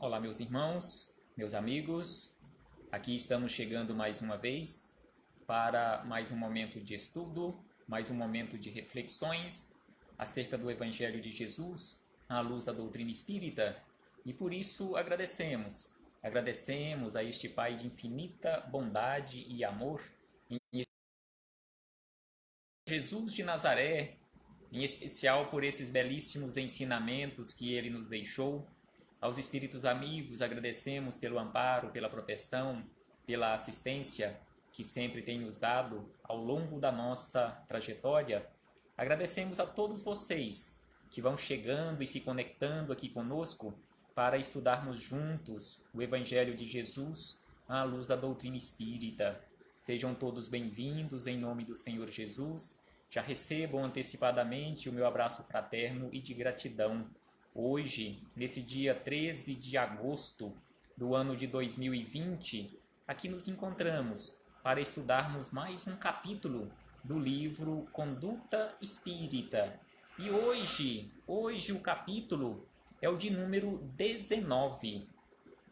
Olá, meus irmãos, meus amigos. Aqui estamos chegando mais uma vez para mais um momento de estudo, mais um momento de reflexões acerca do Evangelho de Jesus à luz da doutrina espírita. E por isso agradecemos a este Pai de infinita bondade e amor, em Jesus de Nazaré, em especial por esses belíssimos ensinamentos que ele nos deixou. Aos espíritos amigos, agradecemos pelo amparo, pela proteção, pela assistência que sempre tem nos dado ao longo da nossa trajetória. Agradecemos a todos vocês que vão chegando e se conectando aqui conosco para estudarmos juntos o Evangelho de Jesus à luz da doutrina espírita. Sejam todos bem-vindos em nome do Senhor Jesus. Já recebam antecipadamente o meu abraço fraterno e de gratidão. Hoje, nesse dia 13 de agosto do ano de 2020, aqui nos encontramos para estudarmos mais um capítulo do livro Conduta Espírita. E hoje o capítulo é o de número 19,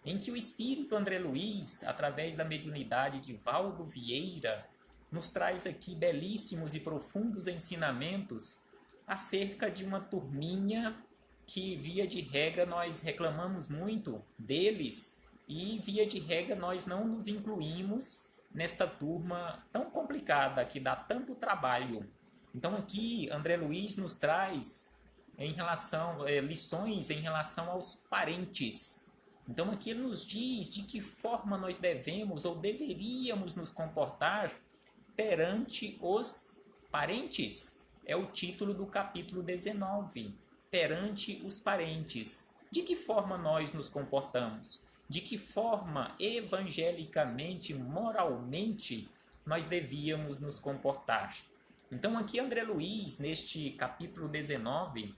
em que o espírito André Luiz, através da mediunidade de Valdo Vieira, nos traz aqui belíssimos e profundos ensinamentos acerca de uma turminha que, via de regra, nós reclamamos muito deles e, via de regra, nós não nos incluímos nesta turma tão complicada, que dá tanto trabalho. Então aqui, André Luiz nos traz lições em relação aos parentes. Então aqui ele nos diz de que forma nós devemos ou deveríamos nos comportar perante os parentes. É o título do capítulo 19. Perante os parentes. De que forma nós nos comportamos? De que forma, evangelicamente, moralmente, nós devíamos nos comportar? Então aqui André Luiz, neste capítulo 19,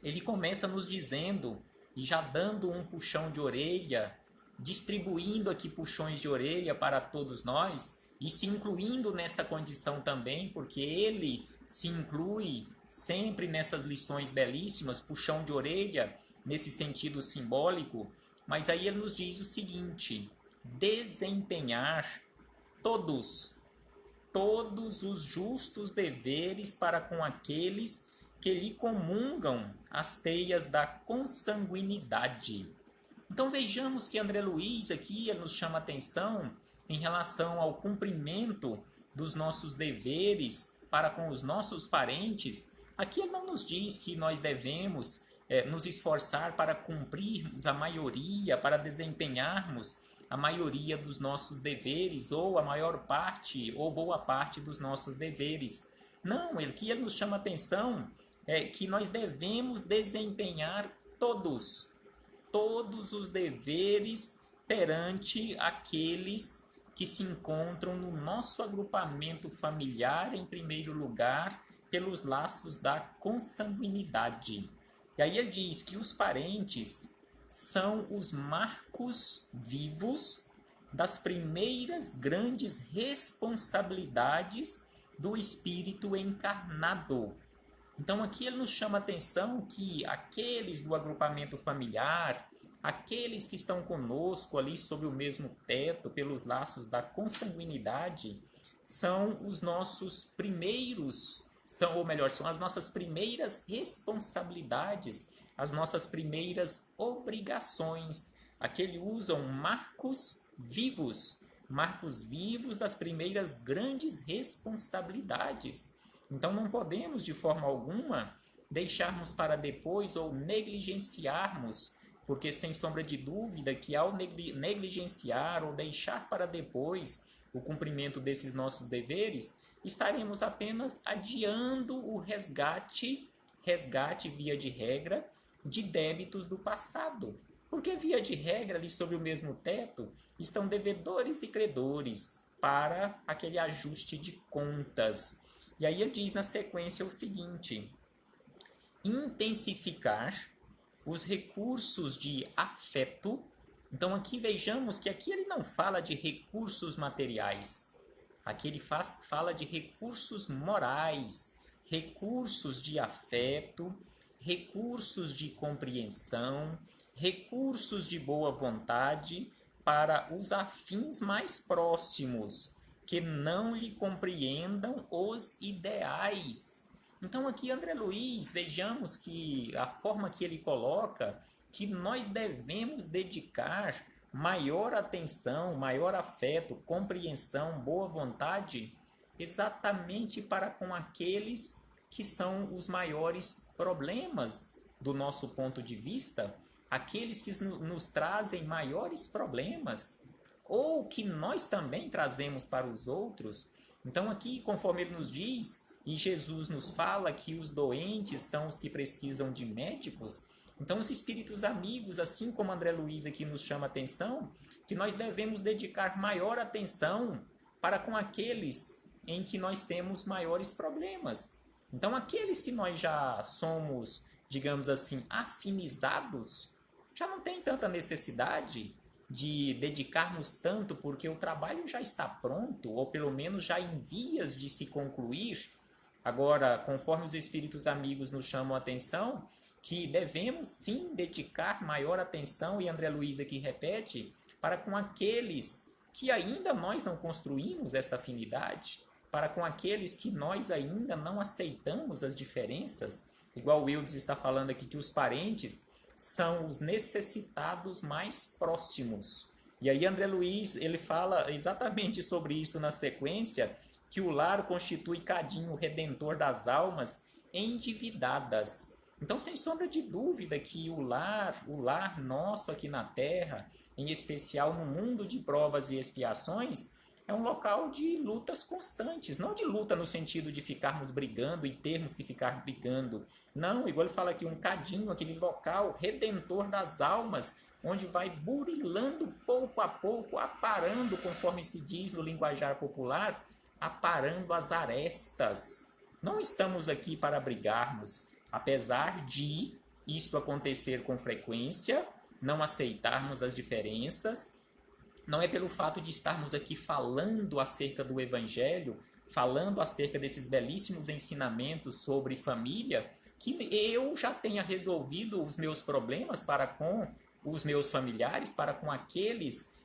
ele começa nos dizendo, e já dando um puxão de orelha, distribuindo aqui puxões de orelha para todos nós, e se incluindo nesta condição também, porque ele se inclui sempre nessas lições belíssimas, puxão de orelha, nesse sentido simbólico. Mas aí ele nos diz o seguinte: desempenhar todos os justos deveres para com aqueles que lhe comungam as teias da consanguinidade. Então vejamos que André Luiz aqui nos chama atenção em relação ao cumprimento dos nossos deveres para com os nossos parentes. Aqui ele não nos diz que nós devemos nos esforçar para cumprirmos a maioria, para desempenharmos a maioria dos nossos deveres, ou a maior parte, ou boa parte dos nossos deveres. Não, aqui ele nos chama atenção que nós devemos desempenhar todos os deveres perante aqueles que se encontram no nosso agrupamento familiar, em primeiro lugar, pelos laços da consanguinidade. E aí ele diz que os parentes são os marcos vivos das primeiras grandes responsabilidades do espírito encarnado. Então aqui ele nos chama a atenção que aqueles do agrupamento familiar, aqueles que estão conosco ali sob o mesmo teto, pelos laços da consanguinidade, são os nossos primeiros, são as nossas primeiras responsabilidades, as nossas primeiras obrigações. Aqui ele usam marcos vivos das primeiras grandes responsabilidades. Então não podemos de forma alguma deixarmos para depois ou negligenciarmos, porque sem sombra de dúvida que ao negligenciar ou deixar para depois o cumprimento desses nossos deveres, estaremos apenas adiando o resgate via de regra, de débitos do passado. Porque via de regra, ali sobre o mesmo teto, estão devedores e credores para aquele ajuste de contas. E aí ele diz na sequência o seguinte: intensificar os recursos de afeto. Então aqui vejamos que aqui ele não fala de recursos materiais. Aqui ele fala de recursos morais, recursos de afeto, recursos de compreensão, recursos de boa vontade para os afins mais próximos, que não lhe compreendam os ideais. Então aqui André Luiz, vejamos que a forma que ele coloca, que nós devemos dedicar maior atenção, maior afeto, compreensão, boa vontade, exatamente para com aqueles que são os maiores problemas do nosso ponto de vista, aqueles que nos trazem maiores problemas, ou que nós também trazemos para os outros. Então aqui, conforme ele nos diz, e Jesus nos fala que os doentes são os que precisam de médicos, então os espíritos amigos, assim como André Luiz aqui nos chama a atenção, que nós devemos dedicar maior atenção para com aqueles em que nós temos maiores problemas. Então aqueles que nós já somos, digamos assim, afinizados, já não tem tanta necessidade de dedicarmos tanto, porque o trabalho já está pronto, ou pelo menos já em vias de se concluir. Agora, conforme os espíritos amigos nos chamam a atenção, que devemos sim dedicar maior atenção, e André Luiz aqui repete, para com aqueles que ainda nós não construímos esta afinidade, para com aqueles que nós ainda não aceitamos as diferenças, igual o Eudes está falando aqui, que os parentes são os necessitados mais próximos. E aí André Luiz, ele fala exatamente sobre isso na sequência, que o lar constitui cadinho redentor das almas endividadas. Então, sem sombra de dúvida que o lar nosso aqui na Terra, em especial no mundo de provas e expiações, é um local de lutas constantes, não de luta no sentido de ficarmos brigando e termos que ficar brigando. Não, igual ele fala aqui, um cadinho, aquele local redentor das almas, onde vai burilando pouco a pouco, aparando, conforme se diz no linguajar popular, aparando as arestas. Não estamos aqui para brigarmos, apesar de isto acontecer com frequência, não aceitarmos as diferenças. Não é pelo fato de estarmos aqui falando acerca do Evangelho, falando acerca desses belíssimos ensinamentos sobre família, que eu já tenha resolvido os meus problemas para com os meus familiares, para com aqueles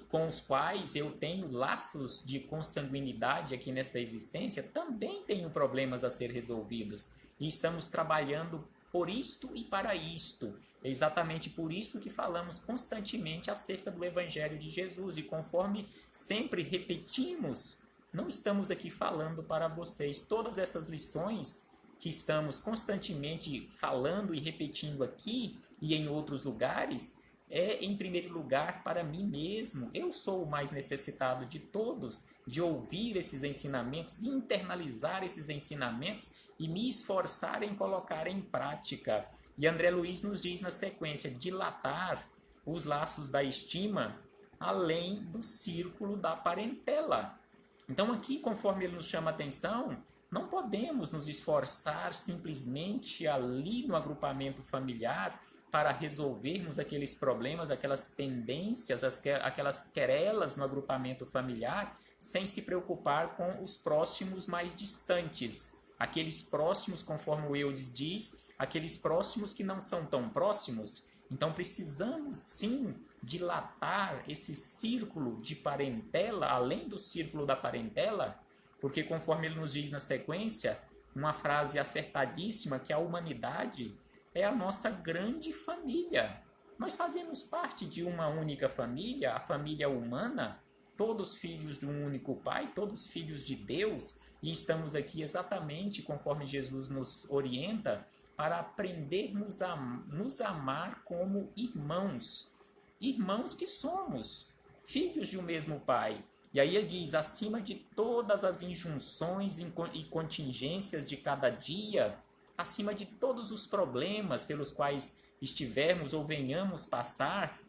com os quais eu tenho laços de consanguinidade aqui nesta existência, também tenho problemas a ser resolvidos. E estamos trabalhando por isto e para isto. É exatamente por isso que falamos constantemente acerca do Evangelho de Jesus. E conforme sempre repetimos, não estamos aqui falando para vocês. Todas essas lições que estamos constantemente falando e repetindo aqui e em outros lugares, é em primeiro lugar para mim mesmo. Eu sou o mais necessitado de todos, de ouvir esses ensinamentos, internalizar esses ensinamentos e me esforçar em colocar em prática. E André Luiz nos diz na sequência, dilatar os laços da estima além do círculo da parentela. Então aqui, conforme ele nos chama a atenção, não podemos nos esforçar simplesmente ali no agrupamento familiar para resolvermos aqueles problemas, aquelas pendências, aquelas querelas no agrupamento familiar, sem se preocupar com os próximos mais distantes. Aqueles próximos, conforme o Eudes diz, aqueles próximos que não são tão próximos. Então precisamos sim dilatar esse círculo de parentela, além do círculo da parentela, porque conforme ele nos diz na sequência, uma frase acertadíssima, que a humanidade é a nossa grande família. Nós fazemos parte de uma única família, a família humana, todos filhos de um único Pai, todos filhos de Deus, e estamos aqui exatamente conforme Jesus nos orienta, para aprendermos a nos amar como irmãos. Irmãos que somos, filhos de um mesmo Pai. E aí ele diz, acima de todas as injunções e contingências de cada dia, acima de todos os problemas pelos quais estivermos ou venhamos passar,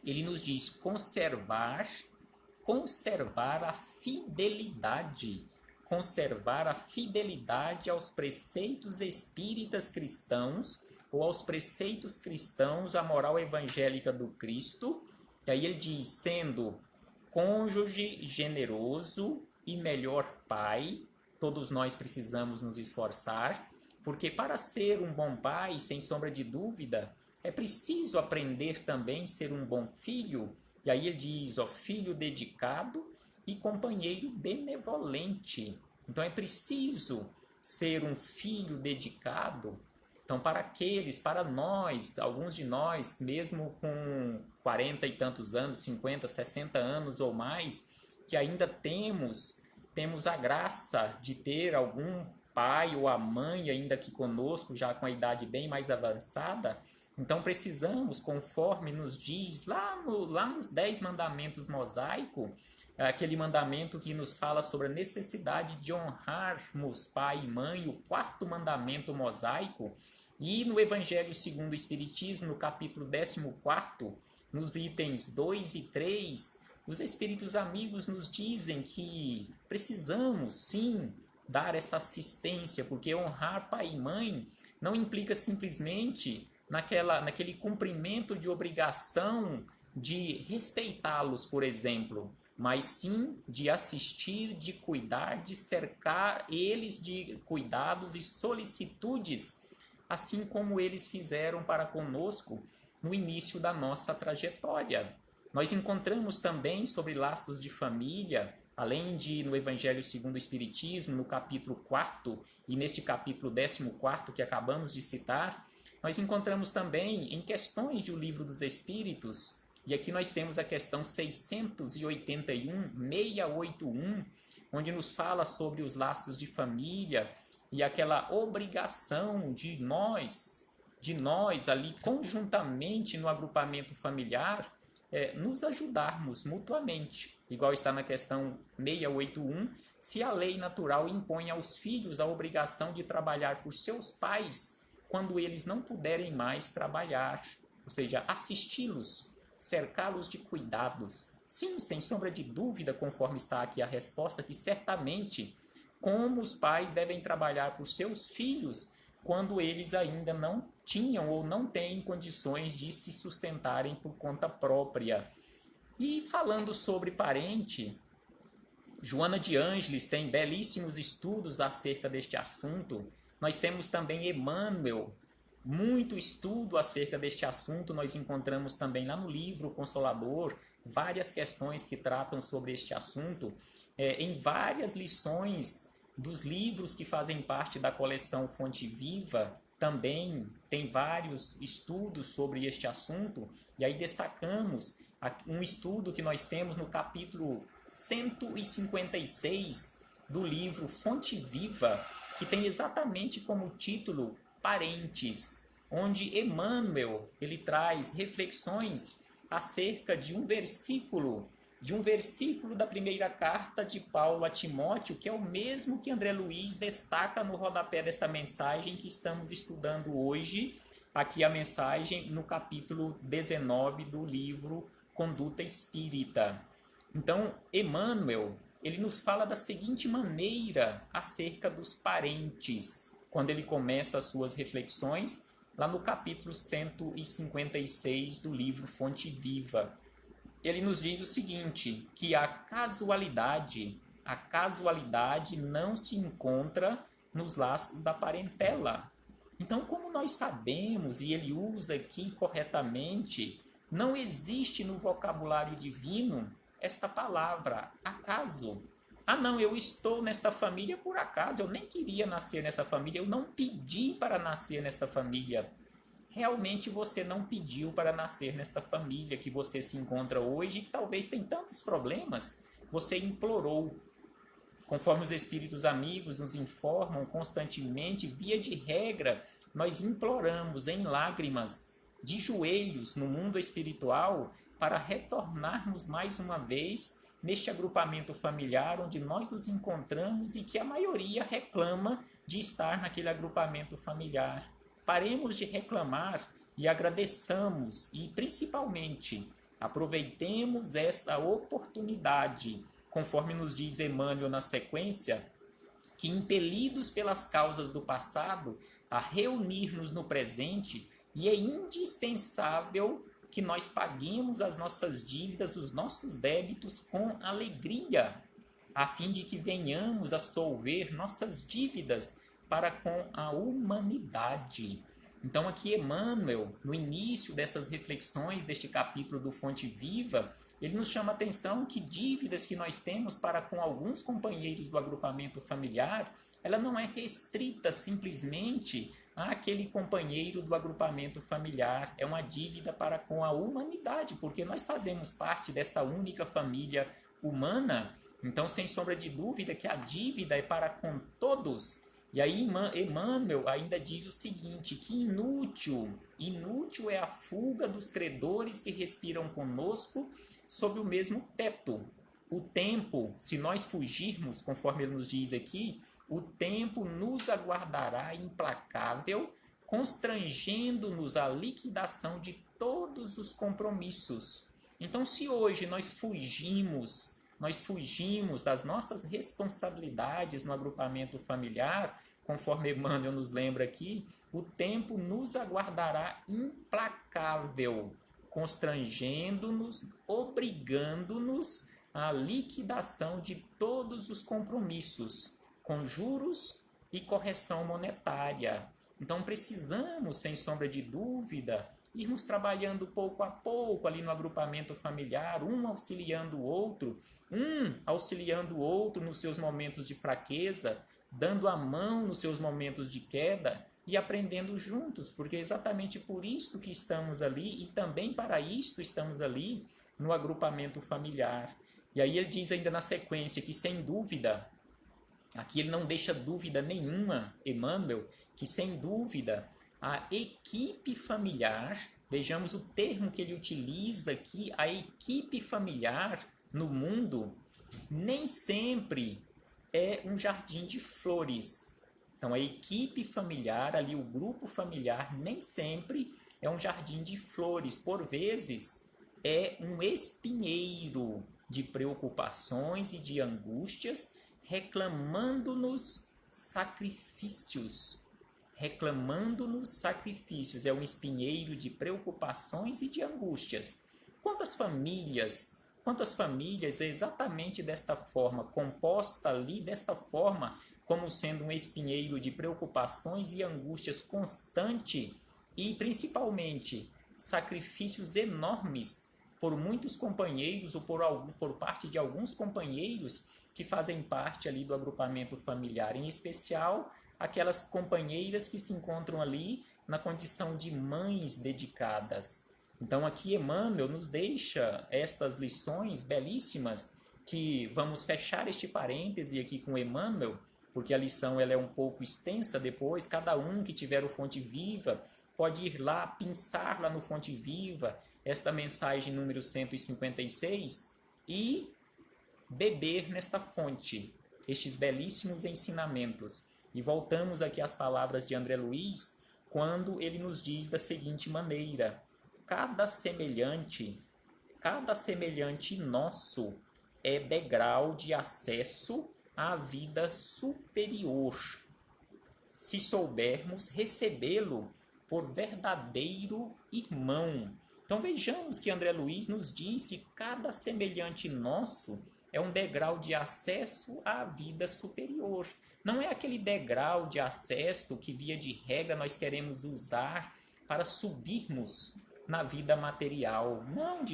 ele nos diz conservar a fidelidade. Conservar a fidelidade aos preceitos espíritas cristãos ou aos preceitos cristãos, a moral evangélica do Cristo. E aí ele diz, sendo cônjuge generoso e melhor pai, todos nós precisamos nos esforçar, porque para ser um bom pai, sem sombra de dúvida, é preciso aprender também a ser um bom filho. E aí ele diz, ó, filho dedicado e companheiro benevolente. Então é preciso ser um filho dedicado. Então, para nós, alguns de nós, mesmo com 40 e tantos anos, 50, 60 anos ou mais, que ainda temos a graça de ter algum pai ou a mãe ainda aqui conosco, já com a idade bem mais avançada, então precisamos, conforme nos diz lá nos 10 mandamentos mosaicos, aquele mandamento que nos fala sobre a necessidade de honrarmos pai e mãe, o 4º mandamento mosaico, e no Evangelho segundo o Espiritismo, no capítulo 14º, nos itens 2 e 3, os Espíritos amigos nos dizem que precisamos sim dar essa assistência, porque honrar pai e mãe não implica simplesmente naquele cumprimento de obrigação de respeitá-los, por exemplo, mas sim de assistir, de cuidar, de cercar eles de cuidados e solicitudes, assim como eles fizeram para conosco no início da nossa trajetória. Nós encontramos também sobre laços de família, além de no Evangelho segundo o Espiritismo, no capítulo 4º e neste capítulo 14º que acabamos de citar, nós encontramos também em questões do Livro dos Espíritos, e aqui nós temos a questão 681, onde nos fala sobre os laços de família e aquela obrigação de nós ali conjuntamente no agrupamento familiar, nos ajudarmos mutuamente. Igual está na questão 681, se a lei natural impõe aos filhos a obrigação de trabalhar por seus pais quando eles não puderem mais trabalhar, ou seja, assisti-los, cercá-los de cuidados. Sim, sem sombra de dúvida, conforme está aqui a resposta, que certamente como os pais devem trabalhar por seus filhos quando eles ainda não tinham ou não têm condições de se sustentarem por conta própria. E falando sobre parente, Joana de Ângeles tem belíssimos estudos acerca deste assunto. Nós temos também Emmanuel, muito estudo acerca deste assunto. Nós encontramos também lá no livro Consolador várias questões que tratam sobre este assunto. Em várias lições dos livros que fazem parte da coleção Fonte Viva, também tem vários estudos sobre este assunto, e aí destacamos um estudo que nós temos no capítulo 156 do livro Fonte Viva, que tem exatamente como título Parentes, onde Emmanuel ele traz reflexões acerca de um versículo da primeira carta de Paulo a Timóteo, que é o mesmo que André Luiz destaca no rodapé desta mensagem que estamos estudando hoje, aqui a mensagem no capítulo 19 do livro Conduta Espírita. Então, Emmanuel, ele nos fala da seguinte maneira acerca dos parentes, quando ele começa as suas reflexões, lá no capítulo 156 do livro Fonte Viva. Ele nos diz o seguinte, que a casualidade não se encontra nos laços da parentela. Então, como nós sabemos, e ele usa aqui corretamente, não existe no vocabulário divino esta palavra, acaso. Ah, não, eu estou nesta família por acaso, eu nem queria nascer nessa família, eu não pedi para nascer nesta família. Realmente você não pediu para nascer nesta família que você se encontra hoje e que talvez tem tantos problemas, você implorou. Conforme os espíritos amigos nos informam constantemente, via de regra, nós imploramos em lágrimas, de joelhos no mundo espiritual, para retornarmos mais uma vez neste agrupamento familiar onde nós nos encontramos e que a maioria reclama de estar naquele agrupamento familiar. Paremos de reclamar e agradeçamos e, principalmente, aproveitemos esta oportunidade, conforme nos diz Emmanuel na sequência, que impelidos pelas causas do passado a reunir-nos no presente, e é indispensável que nós paguemos as nossas dívidas, os nossos débitos com alegria, a fim de que venhamos a solver nossas dívidas para com a humanidade. Então aqui Emmanuel, no início dessas reflexões deste capítulo do Fonte Viva, ele nos chama a atenção que dívidas que nós temos para com alguns companheiros do agrupamento familiar, ela não é restrita simplesmente àquele companheiro do agrupamento familiar, é uma dívida para com a humanidade, porque nós fazemos parte desta única família humana. Então, sem sombra de dúvida que a dívida é para com todos. E aí Emmanuel ainda diz o seguinte, que inútil é a fuga dos credores que respiram conosco sob o mesmo teto. O tempo, se nós fugirmos, conforme ele nos diz aqui, o tempo nos aguardará implacável, constrangendo-nos à liquidação de todos os compromissos. Então, se hoje nós fugimos das nossas responsabilidades no agrupamento familiar, conforme Emmanuel nos lembra aqui, o tempo nos aguardará implacável, constrangendo-nos, obrigando-nos à liquidação de todos os compromissos, com juros e correção monetária. Então precisamos, sem sombra de dúvida, irmos trabalhando pouco a pouco ali no agrupamento familiar, um auxiliando o outro nos seus momentos de fraqueza, dando a mão nos seus momentos de queda e aprendendo juntos, porque é exatamente por isto que estamos ali e também para isto estamos ali no agrupamento familiar. E aí ele diz ainda na sequência que sem dúvida, aqui ele não deixa dúvida nenhuma, Emmanuel, que sem dúvida a equipe familiar, vejamos o termo que ele utiliza aqui, a equipe familiar no mundo nem sempre é um jardim de flores. Então a equipe familiar, ali o grupo familiar, nem sempre é um jardim de flores. Por vezes é um espinheiro de preocupações e de angústias, reclamando-nos sacrifícios. É um espinheiro de preocupações e de angústias. Quantas famílias é exatamente desta forma, composta ali desta forma, como sendo um espinheiro de preocupações e angústias constante e principalmente sacrifícios enormes por muitos companheiros ou por parte de alguns companheiros que fazem parte ali do agrupamento familiar, em especial aquelas companheiras que se encontram ali na condição de mães dedicadas. Então aqui Emmanuel nos deixa estas lições belíssimas, que vamos fechar este parêntese aqui com Emmanuel, porque a lição ela é um pouco extensa depois, cada um que tiver o Fonte Viva pode ir lá, pensar lá no Fonte Viva, esta mensagem número 156, e beber nesta fonte, estes belíssimos ensinamentos. E voltamos aqui às palavras de André Luiz, quando ele nos diz da seguinte maneira: cada semelhante nosso é degrau de acesso à vida superior, se soubermos recebê-lo por verdadeiro irmão. Então vejamos que André Luiz nos diz que cada semelhante nosso é um degrau de acesso à vida superior. Não é aquele degrau de acesso que, via de regra, nós queremos usar para subirmos na vida material. Não,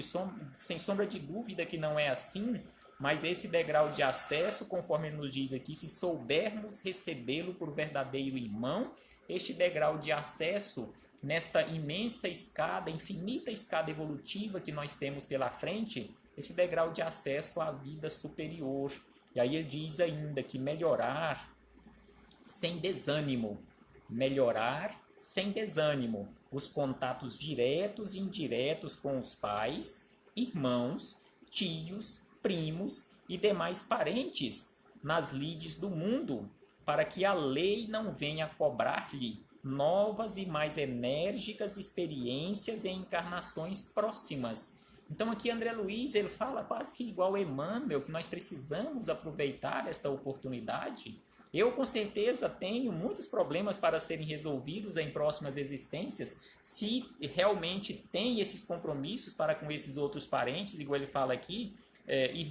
sem sombra de dúvida que não é assim, mas esse degrau de acesso, conforme ele nos diz aqui, se soubermos recebê-lo por verdadeiro irmão, este degrau de acesso nesta imensa escada, infinita escada evolutiva que nós temos pela frente, esse degrau de acesso à vida superior. E aí ele diz ainda que melhorar sem desânimo os contatos diretos e indiretos com os pais, irmãos, tios, primos e demais parentes nas lides do mundo, para que a lei não venha cobrar-lhe novas e mais enérgicas experiências em encarnações próximas. Então aqui André Luiz ele fala quase que igual Emmanuel, que nós precisamos aproveitar esta oportunidade. Eu com certeza tenho muitos problemas para serem resolvidos em próximas existências, se realmente tem esses compromissos para com esses outros parentes, igual ele fala aqui,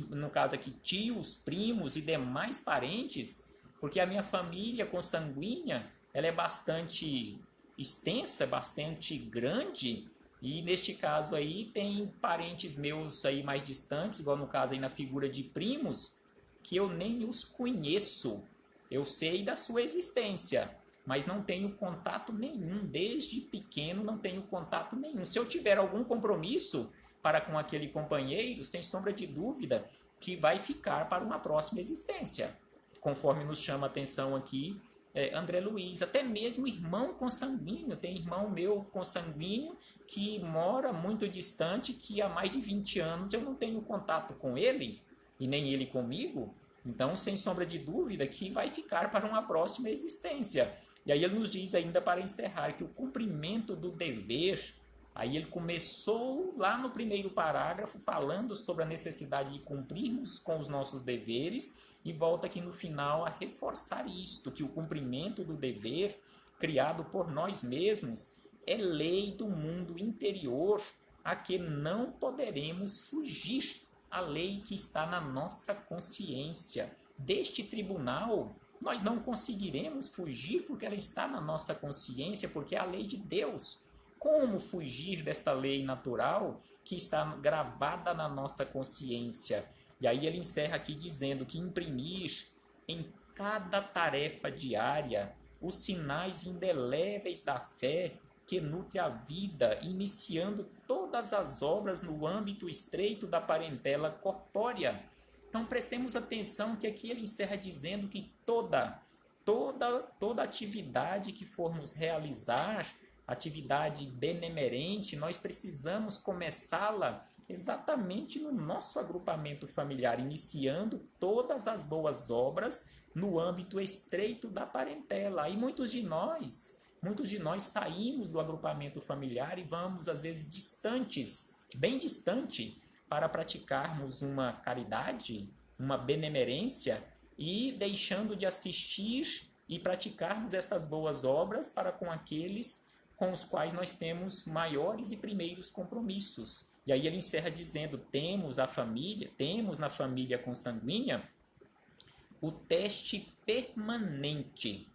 no caso aqui tios, primos e demais parentes, porque a minha família consanguínea ela é bastante extensa, bastante grande, e neste caso aí tem parentes meus aí mais distantes, igual no caso aí na figura de primos, que eu nem os conheço. Eu sei da sua existência, mas não tenho contato nenhum, desde pequeno não tenho contato nenhum. Se eu tiver algum compromisso para com aquele companheiro, sem sombra de dúvida, que vai ficar para uma próxima existência, conforme nos chama a atenção aqui André Luiz. Até mesmo irmão consanguíneo, tem irmão meu consanguíneo que mora muito distante, que há mais de 20 anos eu não tenho contato com ele, e nem ele comigo. Então, sem sombra de dúvida, que vai ficar para uma próxima existência. E aí ele nos diz ainda, para encerrar, que o cumprimento do dever, aí ele começou lá no primeiro parágrafo falando sobre a necessidade de cumprirmos com os nossos deveres, e volta aqui no final a reforçar isto, que o cumprimento do dever, criado por nós mesmos, é lei do mundo interior, a que não poderemos fugir, a lei que está na nossa consciência. Deste tribunal, nós não conseguiremos fugir, porque ela está na nossa consciência, porque é a lei de Deus. Como fugir desta lei natural que está gravada na nossa consciência? E aí ele encerra aqui dizendo que imprimir em cada tarefa diária os sinais indeléveis da fé que nutre a vida, iniciando todas as obras no âmbito estreito da parentela corpórea. Então prestemos atenção que aqui ele encerra dizendo que toda atividade que formos realizar, atividade benemerente, nós precisamos começá-la exatamente no nosso agrupamento familiar, iniciando todas as boas obras no âmbito estreito da parentela. E muitos de nós saímos do agrupamento familiar e vamos, às vezes, distantes, bem distante, para praticarmos uma caridade, uma benemerência, e deixando de assistir e praticarmos estas boas obras para com aqueles com os quais nós temos maiores e primeiros compromissos. E aí ele encerra dizendo, temos na família consanguínea o teste permanente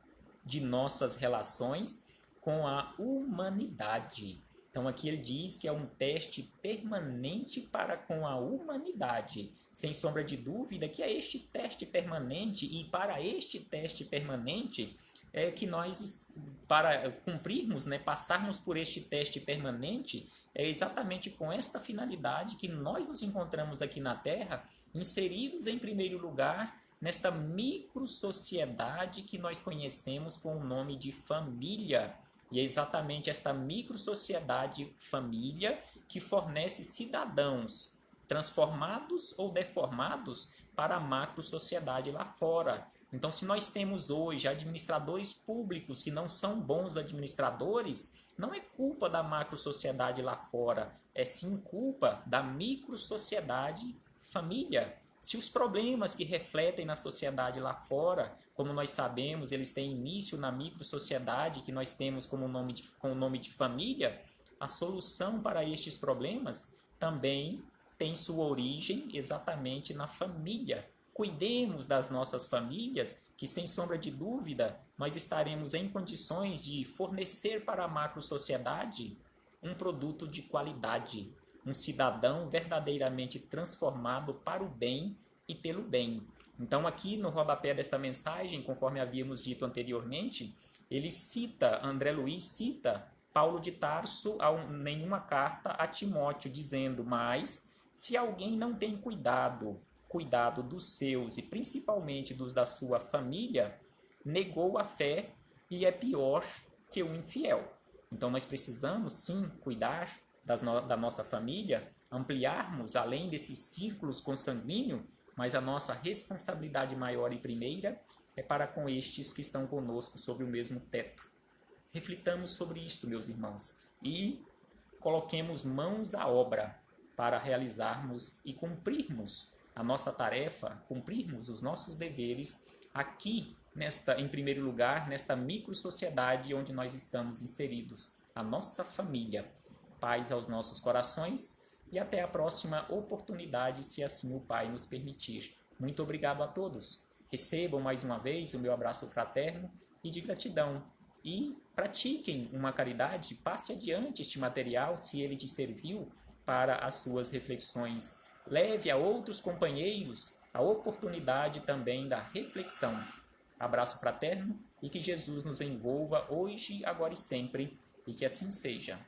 de nossas relações com a humanidade. Então aqui ele diz que é um teste permanente para com a humanidade. Sem sombra de dúvida que é este teste permanente, e para este teste permanente é que nós, para cumprirmos, passarmos por este teste permanente, é exatamente com esta finalidade que nós nos encontramos aqui na Terra, inseridos em primeiro lugar nesta microsociedade que nós conhecemos com o nome de família. E é exatamente esta microsociedade família que fornece cidadãos transformados ou deformados para a macrosociedade lá fora. Então, se nós temos hoje administradores públicos que não são bons administradores, não é culpa da macrosociedade lá fora, é sim culpa da microsociedade família. Se os problemas que refletem na sociedade lá fora, como nós sabemos, eles têm início na microsociedade que nós temos com o nome de família, a solução para estes problemas também tem sua origem exatamente na família. Cuidemos das nossas famílias, que sem sombra de dúvida nós estaremos em condições de fornecer para a macrosociedade um produto de qualidade, um cidadão verdadeiramente transformado para o bem e pelo bem. Então aqui no rodapé desta mensagem, conforme havíamos dito anteriormente, André Luiz cita Paulo de Tarso em uma carta a Timóteo, dizendo, mas se alguém não tem cuidado dos seus e principalmente dos da sua família, negou a fé e é pior que o infiel. Então nós precisamos sim cuidar da nossa família, ampliarmos além desses círculos consanguíneos, mas a nossa responsabilidade maior e primeira é para com estes que estão conosco sob o mesmo teto. Reflitamos sobre isto, meus irmãos, e coloquemos mãos à obra para realizarmos e cumprirmos a nossa tarefa, cumprirmos os nossos deveres aqui, em primeiro lugar, nesta microsociedade onde nós estamos inseridos, a nossa família. Paz aos nossos corações e até a próxima oportunidade, se assim o Pai nos permitir. Muito obrigado a todos. Recebam mais uma vez o meu abraço fraterno e de gratidão. e pratiquem uma caridade, passe adiante este material se ele te serviu para as suas reflexões. Leve a outros companheiros a oportunidade também da reflexão. Abraço fraterno e que Jesus nos envolva hoje, agora e sempre, e que assim seja.